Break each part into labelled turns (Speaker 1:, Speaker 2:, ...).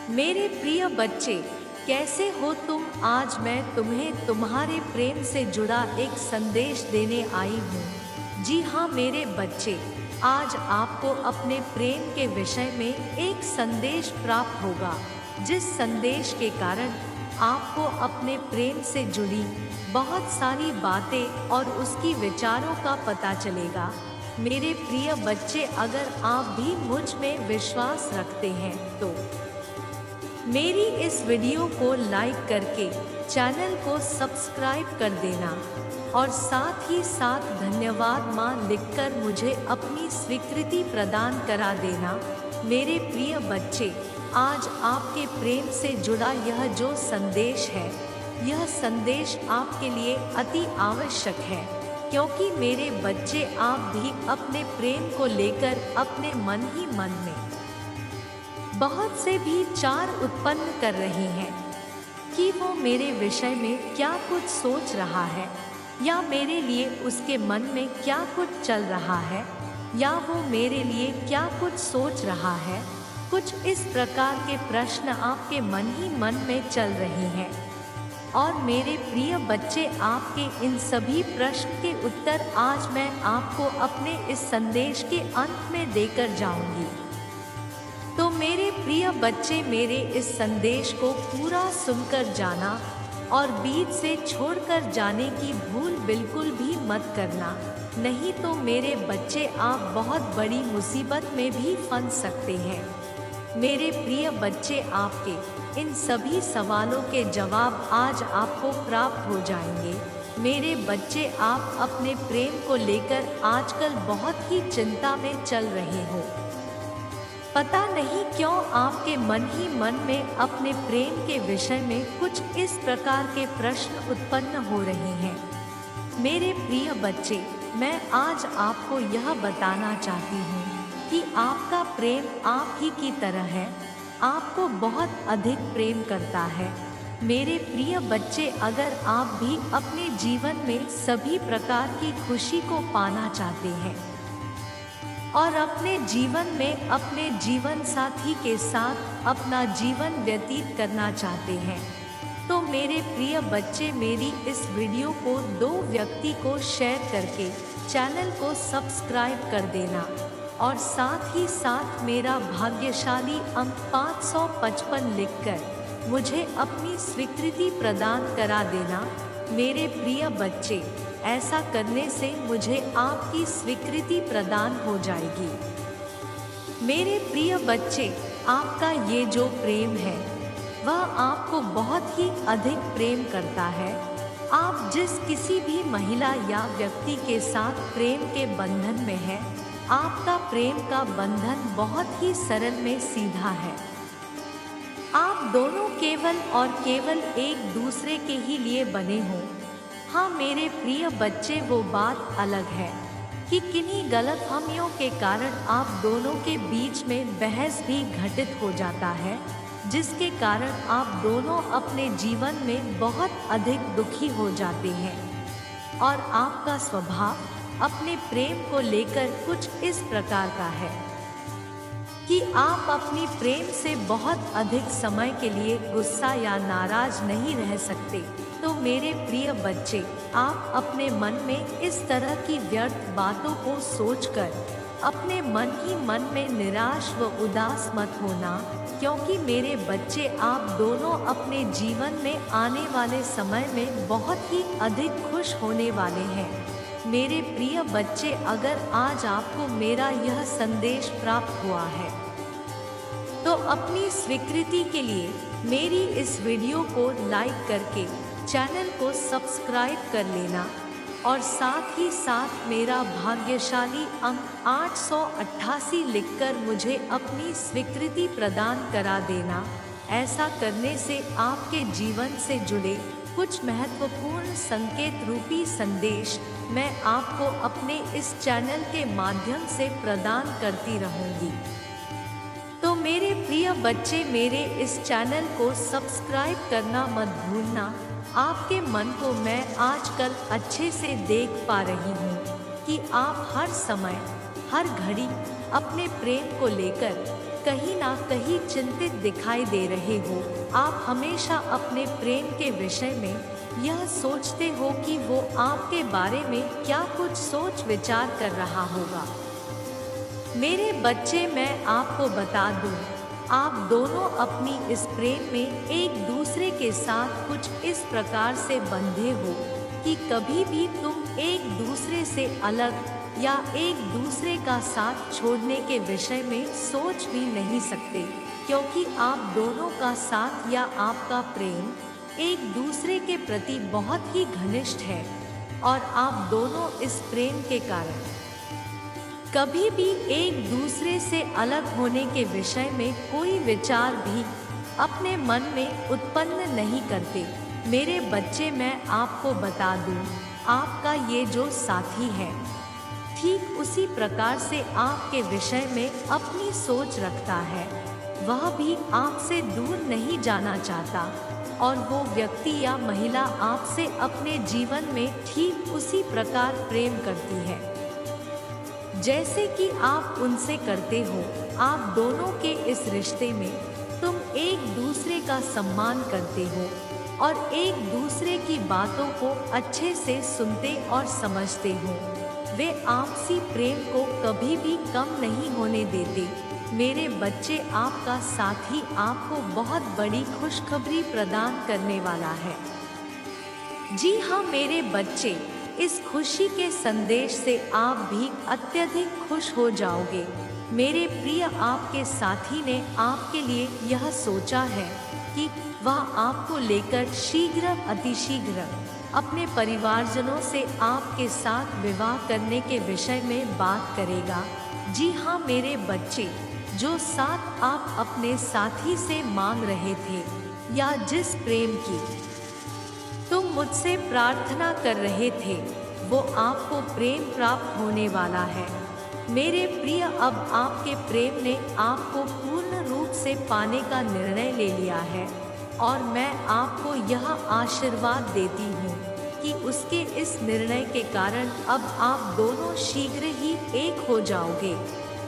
Speaker 1: मेरे प्रिय बच्चे, कैसे हो तुम? आज मैं तुम्हें तुम्हारे प्रेम से जुड़ा एक संदेश देने आई हूँ। जी हाँ मेरे बच्चे, आज आपको अपने प्रेम के विषय में एक संदेश प्राप्त होगा, जिस संदेश के कारण आपको अपने प्रेम से जुड़ी बहुत सारी बातें और उसकी विचारों का पता चलेगा। मेरे प्रिय बच्चे, अगर आप भी मुझ में विश्वास रखते हैं तो मेरी इस वीडियो को लाइक करके चैनल को सब्सक्राइब कर देना और साथ ही साथ धन्यवाद मां लिखकर मुझे अपनी स्वीकृति प्रदान करा देना। मेरे प्रिय बच्चे, आज आपके प्रेम से जुड़ा यह जो संदेश है, यह संदेश आपके लिए अति आवश्यक है, क्योंकि मेरे बच्चे आप भी अपने प्रेम को लेकर अपने मन ही मन में बहुत से भी विचार उत्पन्न कर रहे हैं कि वो मेरे विषय में क्या कुछ सोच रहा है, या मेरे लिए उसके मन में क्या कुछ चल रहा है, या वो मेरे लिए क्या कुछ सोच रहा है। कुछ इस प्रकार के प्रश्न आपके मन ही मन में चल रहे हैं और मेरे प्रिय बच्चे, आपके इन सभी प्रश्न के उत्तर आज मैं आपको अपने इस संदेश के अंत में देकर जाऊंगी। तो मेरे प्रिय बच्चे, मेरे इस संदेश को पूरा सुनकर जाना और बीच से छोड़कर जाने की भूल बिल्कुल भी मत करना, नहीं तो मेरे बच्चे आप बहुत बड़ी मुसीबत में भी फंस सकते हैं। मेरे प्रिय बच्चे, आपके इन सभी सवालों के जवाब आज आपको प्राप्त हो जाएंगे। मेरे बच्चे, आप अपने प्रेम को लेकर आजकल बहुत ही चिंता में चल रहे हो। पता नहीं क्यों आपके मन ही मन में अपने प्रेम के विषय में कुछ इस प्रकार के प्रश्न उत्पन्न हो रहे हैं। मेरे प्रिय बच्चे, मैं आज आपको यह बताना चाहती हूँ कि आपका प्रेम आप ही की तरह है, आपको बहुत अधिक प्रेम करता है। मेरे प्रिय बच्चे, अगर आप भी अपने जीवन में सभी प्रकार की खुशी को पाना चाहते हैं और अपने जीवन में अपने जीवन साथी के साथ अपना जीवन व्यतीत करना चाहते हैं, तो मेरे प्रिय बच्चे, मेरी इस वीडियो को 2 व्यक्ति को शेयर करके चैनल को सब्सक्राइब कर देना और साथ ही साथ मेरा भाग्यशाली अंक 555 लिखकर मुझे अपनी स्वीकृति प्रदान करा देना। मेरे प्रिय बच्चे, ऐसा करने से मुझे आपकी स्वीकृति प्रदान हो जाएगी। मेरे प्रिय बच्चे, आपका ये जो प्रेम है वह आपको बहुत ही अधिक प्रेम करता है। आप जिस किसी भी महिला या व्यक्ति के साथ प्रेम के बंधन में हैं, आपका प्रेम का बंधन बहुत ही सरल में सीधा है। आप दोनों केवल और केवल एक दूसरे के ही लिए बने हो। हाँ मेरे प्रिय बच्चे, वो बात अलग है कि किन्हीं गलतफहमियों के कारण आप दोनों के बीच में बहस भी घटित हो जाता है, जिसके कारण आप दोनों अपने जीवन में बहुत अधिक दुखी हो जाते हैं और आपका स्वभाव अपने प्रेम को लेकर कुछ इस प्रकार का है कि आप अपनी प्रेम से बहुत अधिक समय के लिए गुस्सा या नाराज नहीं रह सकते। तो मेरे प्रिय बच्चे, आप अपने मन में इस तरह की व्यर्थ बातों को सोचकर अपने मन ही मन में निराश व उदास मत होना, क्योंकि मेरे बच्चे, आप दोनों अपने जीवन में आने वाले समय में बहुत ही अधिक खुश होने वाले हैं। मेरे प्रिय बच्चे, अगर आज आपको मेरा यह संदेश प्राप्त हुआ है तो अपनी स्वीकृति के लिए मेरी इस वीडियो को लाइक करके चैनल को सब्सक्राइब कर लेना और साथ ही साथ मेरा भाग्यशाली अंक 888 लिखकर मुझे अपनी स्वीकृति प्रदान करा देना। ऐसा करने से आपके जीवन से जुड़े कुछ महत्वपूर्ण संकेत रूपी संदेश मैं आपको अपने इस चैनल के माध्यम से प्रदान करती रहूंगी। तो मेरे प्रिय बच्चे, मेरे इस चैनल को सब्सक्राइब करना मत भूलना। आपके मन को मैं आजकल अच्छे से देख पा रही हूँ कि आप हर समय हर घड़ी अपने प्रेम को लेकर कहीं ना कहीं चिंतित दिखाई दे रहे हो। आप हमेशा अपने प्रेम के विषय में यह सोचते हो कि वो आपके बारे में क्या कुछ सोच विचार कर रहा होगा। मेरे बच्चे, मैं आपको बता दूं, आप दोनों अपनी इस प्रेम में एक दूसरे के साथ कुछ इस प्रकार से बंधे हो कि कभी भी तुम एक दूसरे से अलग या एक दूसरे का साथ छोड़ने के विषय में सोच भी नहीं सकते, क्योंकि आप दोनों का साथ या आपका प्रेम एक दूसरे के प्रति बहुत ही घनिष्ठ है और आप दोनों इस प्रेम के कारण कभी भी एक दूसरे से अलग होने के विषय में कोई विचार भी अपने मन में उत्पन्न नहीं करते। मेरे बच्चे, मैं आपको बता दूं, आपका ये जो साथी है ठीक उसी प्रकार से आपके विषय में अपनी सोच रखता है। वह भी आपसे दूर नहीं जाना चाहता और वो व्यक्ति या महिला आपसे अपने जीवन में ठीक उसी प्रकार प्रेम करती है जैसे कि आप उनसे करते हो। आप दोनों के इस रिश्ते में तुम एक दूसरे का सम्मान करते हो और एक दूसरे की बातों को अच्छे से सुनते और समझते हो। वे आपसी प्रेम को कभी भी कम नहीं होने देते। मेरे बच्चे, आपका साथी आपको बहुत बड़ी खुशखबरी प्रदान करने वाला है। जी हाँ मेरे बच्चे, इस खुशी के संदेश से आप भी अत्यधिक खुश हो जाओगे। मेरे प्रिय, आपके साथी ने आपके लिए यह सोचा है कि वह आपको लेकर शीघ्र अतिशीघ्र अपने परिवारजनों से आपके साथ विवाह करने के विषय में बात करेगा। जी हाँ मेरे बच्चे, जो साथ आप अपने साथी से मांग रहे थे या जिस प्रेम की तुम मुझसे प्रार्थना कर रहे थे, वो आपको प्रेम प्राप्त होने वाला है। मेरे प्रिय, अब आपके प्रेम ने आपको पूर्ण रूप से पाने का निर्णय ले लिया है और मैं आपको यह आशीर्वाद देती हूँ कि उसके इस निर्णय के कारण अब आप दोनों शीघ्र ही एक हो जाओगे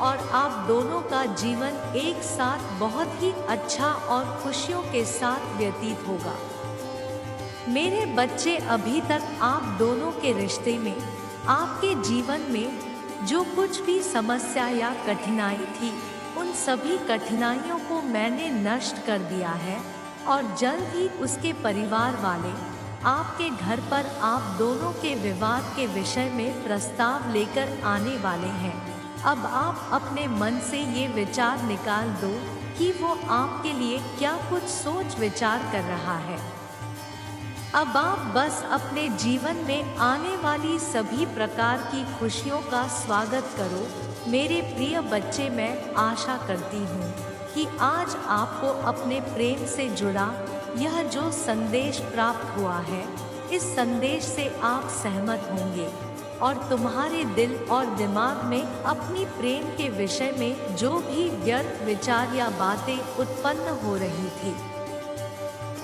Speaker 1: और आप दोनों का जीवन एक साथ बहुत ही अच्छा और खुशियों के साथ व्यतीत होगा। मेरे बच्चे, अभी तक आप दोनों के रिश्ते में, आपके जीवन में जो कुछ भी समस्या या कठिनाई थी, उन सभी कठिनाइयों को मैंने नष्ट कर दिया है और जल्द ही उसके परिवार वाले आपके घर पर आप दोनों के विवाद के विषय में प्रस्ताव लेकर आने वाले हैं। अब आप अपने मन से ये विचार निकाल दो कि वो आपके लिए क्या कुछ सोच विचार कर रहा है। अब आप बस अपने जीवन में आने वाली सभी प्रकार की खुशियों का स्वागत करो। मेरे प्रिय बच्चे, मैं आशा करती हूँ कि आज आपको अपने प्रेम से जुड़ा यह जो संदेश प्राप्त हुआ है, इस संदेश से आप सहमत होंगे और तुम्हारे दिल और दिमाग में अपनी प्रेम के विषय में जो भी व्यर्थ विचार या बातें उत्पन्न हो रही थी,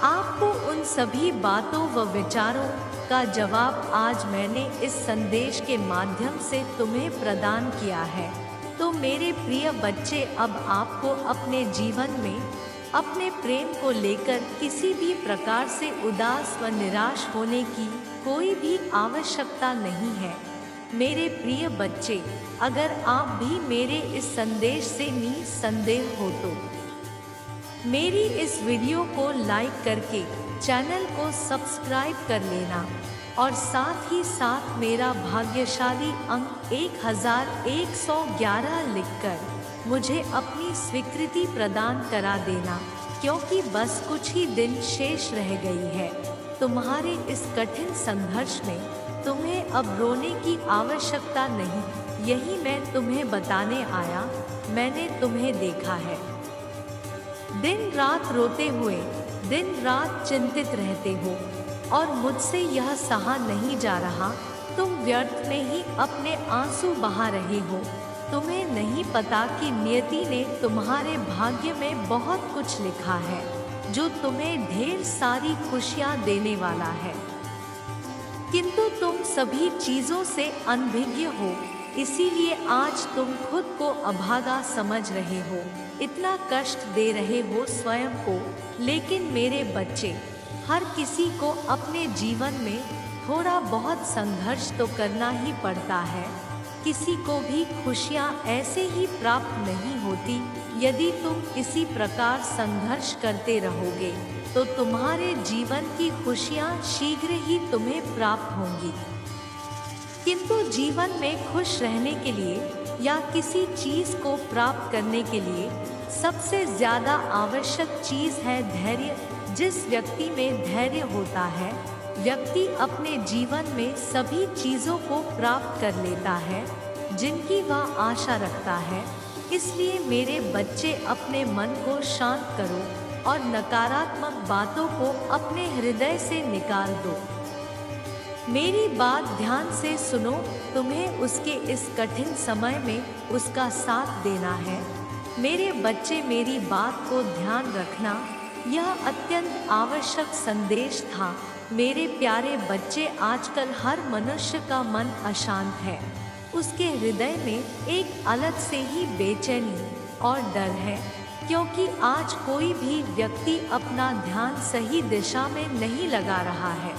Speaker 1: आपको उन सभी बातों व विचारों का जवाब आज मैंने इस संदेश के माध्यम से तुम्हें प्रदान किया है। तो मेरे प्रिय बच्चे, अब आपको अपने जीवन में अपने प्रेम को लेकर किसी भी प्रकार से उदास व निराश होने की कोई भी आवश्यकता नहीं है। मेरे प्रिय बच्चे, अगर आप भी मेरे इस संदेश से निसंदेह हो तो मेरी इस वीडियो को लाइक करके चैनल को सब्सक्राइब कर लेना और साथ ही साथ मेरा भाग्यशाली अंक 1111 लिखकर मुझे अपनी स्वीकृति प्रदान करा देना, क्योंकि बस कुछ ही दिन शेष रह गई है। तुम्हारे इस कठिन संघर्ष में तुम्हें अब रोने की आवश्यकता नहीं, यही मैं तुम्हें बताने आया। मैंने तुम्हें देखा है दिन रात रोते हुए, दिन रात चिंतित रहते हो और मुझसे यह सहा नहीं जा रहा। तुम व्यर्थ में ही अपने आंसू बहा रहे हो। तुम्हें नहीं पता कि नियति ने तुम्हारे भाग्य में बहुत कुछ लिखा है जो तुम्हें ढेर सारी खुशियां देने वाला है, किंतु तुम सभी चीजों से अनभिज्ञ हो, इसीलिए आज तुम खुद को अभागा समझ रहे हो। इतना कष्ट दे रहे हो स्वयं को। लेकिन मेरे बच्चे, हर किसी को अपने जीवन में थोड़ा बहुत संघर्ष तो करना ही पड़ता है। किसी को भी खुशियाँ ऐसे ही प्राप्त नहीं होती। यदि तुम इसी प्रकार संघर्ष करते रहोगे तो तुम्हारे जीवन की खुशियाँ शीघ्र ही तुम्हें प्राप्त होंगी। किंतु जीवन में खुश रहने के लिए या किसी चीज को प्राप्त करने के लिए सबसे ज्यादा आवश्यक चीज है धैर्य। जिस व्यक्ति में धैर्य होता है, व्यक्ति अपने जीवन में सभी चीजों को प्राप्त कर लेता है जिनकी वह आशा रखता है। इसलिए मेरे बच्चे, अपने मन को शांत करो और नकारात्मक बातों को अपने हृदय से निकाल दो। मेरी बात ध्यान से सुनो। तुम्हें उसके इस कठिन समय में उसका साथ देना है। मेरे बच्चे, मेरी बात को ध्यान रखना। यह अत्यंत आवश्यक संदेश था। मेरे प्यारे बच्चे, आजकल हर मनुष्य का मन अशांत है। उसके हृदय में एक अलग से ही बेचैनी और डर है, क्योंकि आज कोई भी व्यक्ति अपना ध्यान सही दिशा में नहीं लगा रहा है।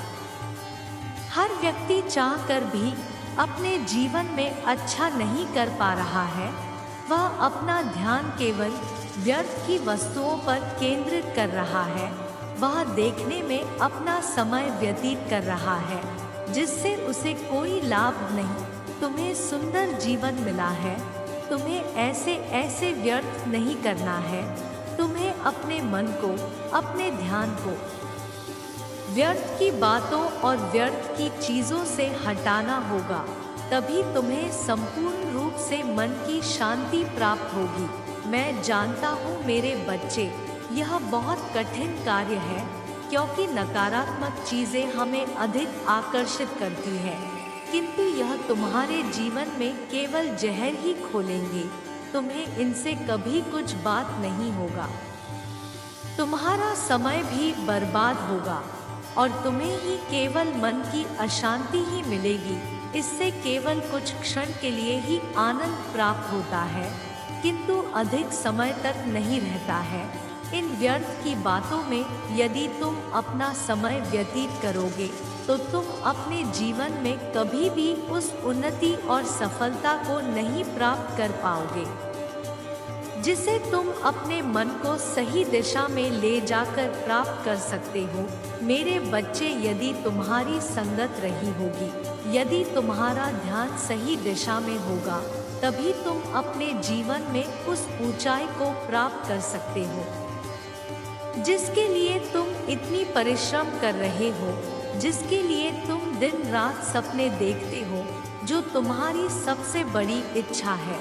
Speaker 1: हर व्यक्ति चाहकर भी अपने जीवन में अच्छा नहीं कर पा रहा है। वह अपना ध्यान केवल व्यर्थ की वस्तुओं पर केंद्रित कर रहा है। वह देखने में अपना समय व्यतीत कर रहा है जिससे उसे कोई लाभ नहीं। तुम्हें सुंदर जीवन मिला है। तुम्हें ऐसे व्यर्थ नहीं करना है। तुम्हें अपने मन को, अपने ध्यान को व्यर्थ की बातों और व्यर्थ की चीज़ों से हटाना होगा। तभी तुम्हें संपूर्ण रूप से मन की शांति प्राप्त होगी। मैं जानता हूँ मेरे बच्चे, यह बहुत कठिन कार्य है, क्योंकि नकारात्मक चीज़ें हमें अधिक आकर्षित करती हैं। किंतु यह तुम्हारे जीवन में केवल जहर ही खोलेंगे। तुम्हें इनसे कभी कुछ बात नहीं होगा। तुम्हारा समय भी बर्बाद होगा और तुम्हें ही केवल मन की अशांति ही मिलेगी। इससे केवल कुछ क्षण के लिए ही आनंद प्राप्त होता है, किंतु अधिक समय तक नहीं रहता है। इन व्यर्थ की बातों में यदि तुम अपना समय व्यतीत करोगे तो तुम अपने जीवन में कभी भी उस उन्नति और सफलता को नहीं प्राप्त कर पाओगे जिसे तुम अपने मन को सही दिशा में ले जाकर प्राप्त कर सकते हो। मेरे बच्चे, यदि तुम्हारी संगत रही होगी, यदि तुम्हारा ध्यान सही दिशा में होगा, तभी तुम अपने जीवन में उस ऊंचाई को प्राप्त कर सकते हो जिसके लिए तुम इतनी परिश्रम कर रहे हो, जिसके लिए तुम दिन रात सपने देखते हो, जो तुम्हारी सबसे बड़ी इच्छा है।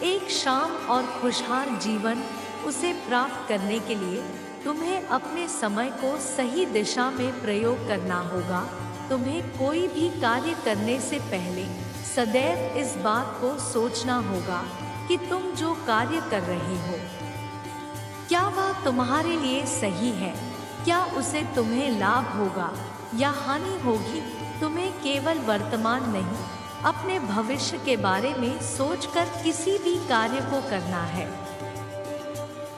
Speaker 1: एक शाम और खुशहाल जीवन, उसे प्राप्त करने के लिए तुम्हें अपने समय को सही दिशा में प्रयोग करना होगा। तुम्हें कोई भी कार्य करने से पहले सदैव इस बात को सोचना होगा कि तुम जो कार्य कर रहे हो, क्या वह तुम्हारे लिए सही है? क्या उसे तुम्हें लाभ होगा या हानि होगी? तुम्हें केवल वर्तमान नहीं, अपने भविष्य के बारे में सोचकर किसी भी कार्य को करना है।